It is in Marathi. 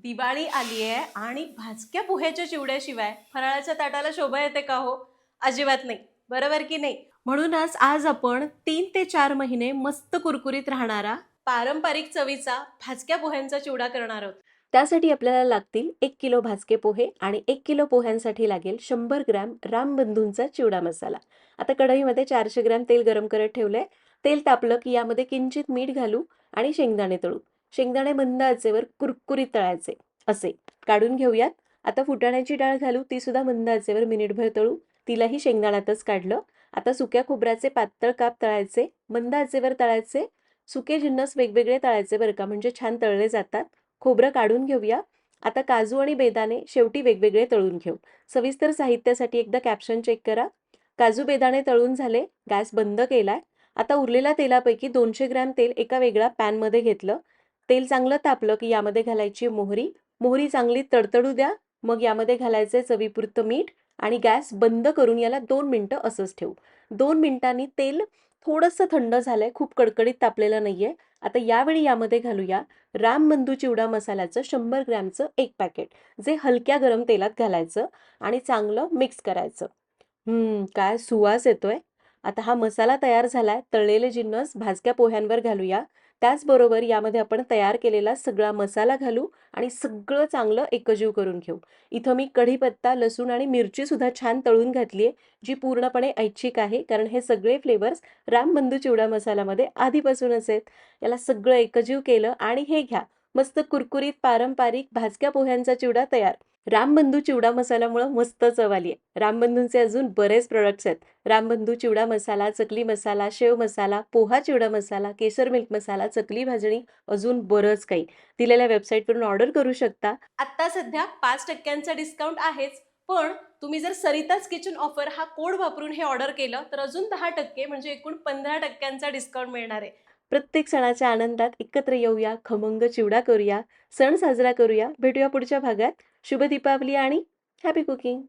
दिवाळी आली आहे आणि भाजक्या पोह्याच्या चिवड्याशिवाय फराळाच्या ताटाला शोभा येते का हो? अजिबात नाही. बरोबर की नाही? म्हणूनच आज आपण 3 ते 4 महिने मस्त कुरकुरीत राहणारा पारंपरिक चवीचा भाजक्या पोह्यांचा चिवडा करणार आहोत. त्यासाठी आपल्याला लागतील 1 किलो भाजके पोहे आणि 1 किलो पोह्यांसाठी लागेल 100 ग्रॅम रामबंधूंचा चिवडा मसाला. आता कढईमध्ये 400 ग्रॅम तेल गरम करत ठेवलंय. तेल तापलं की यामध्ये किंचित मीठ घालू आणि शेंगदाणे तळू. शेंगदाणे मंद आचेवर कुरकुरीत तळायचे असे काढून घेऊयात. आता फुटाण्याची डाळ घालू, ती सुद्धा मंद आचेवर मिनिटभर तळू. तिलाही शेंगदाण्यातच काढलं. आता सुक्या खोबऱ्याचे पातळ काप तळायचे, मंद आचेवर तळायचे. सुके जिन्नस वेगवेगळे तळायचे बरं का, म्हणजे छान तळले जातात. खोबरं काढून घेऊया. आता काजू आणि बेदाणे शेवटी वेगवेगळे तळून घेऊ. सविस्तर साहित्यासाठी एकदा कॅप्शन चेक करा. काजू बेदाणे तळून झाले, गॅस बंद केलाय. आता उरलेल्या तेलापैकी 200 ग्रॅम तेल एका वेगळ्या पॅनमध्ये घेतलं. तेल चांगलं तापलं की यामध्ये घालायची मोहरी. मोहरी चांगली तडतडू द्या. मग यामध्ये घालायचे चवीपुरतं मीठ आणि गॅस बंद करून याला 2 मिनिटं असंच ठेवू. 2 मिनिटांनी तेल थोडंसं थंड झालंय, खूप कडकडीत तापलेलं नाहीये. आता यावेळी यामध्ये घालूया रामबंधू चिवडा मसाल्याचं 100 ग्रॅमचं एक पॅकेट, जे हलक्या गरम तेलात घालायचं आणि चांगलं मिक्स करायचं. काय सुवास येतोय. आता हा मसाला तयार झालाय. तळलेले जिन्नस भाजक्या पोह्यांवर घालूया. त्याचबरोबर यामध्ये आपण तयार केलेला सगळा मसाला घालू आणि सगळं चांगलं एकजीव करून घेऊ. इथं मी कढीपत्ता, लसूण आणि मिरची सुद्धा छान तळून घातलीये, जी पूर्णपणे ऐच्छिक आहे, कारण हे सगळे फ्लेवर्स रामबंधू चिवडा मसाल्यामध्ये आधीपासूनच आहेत. याला सगळं एकजीव केलं आणि हे घ्या, मस्त कुरकुरीत पारंपरिक भाजक्या पोह्यांचा चिवडा तयार. रामबंधू चिवडा मसाल्यामुळं मस्त चव आली आहे. रामबंधूंचे अजून बरेच प्रोडक्ट्स आहेत. रामबंधू चिवडा मसाला, चकली मसाला, शेव मसाला, पोहा चिवडा मसाला, केसर मिल्क मसाला, चकली भाजणी, अजून बरंच काही. दिलेल्या वेबसाईटवरून ऑर्डर करू शकता. आत्ता सध्या 5% डिस्काउंट आहेच, पण तुम्ही जर सरिताज किचन ऑफर हा कोड वापरून हे ऑर्डर केलं तर अजून 10% म्हणजे एकूण 15% डिस्काउंट मिळणार आहे. प्रत्येक सणाच्या आनंदात एकत्र येऊया, खमंग चिवडा करूया, सण साजरा करूया. भेटूया पुढच्या भागात. शुभ दीपावली आणि हॅपी कुकिंग.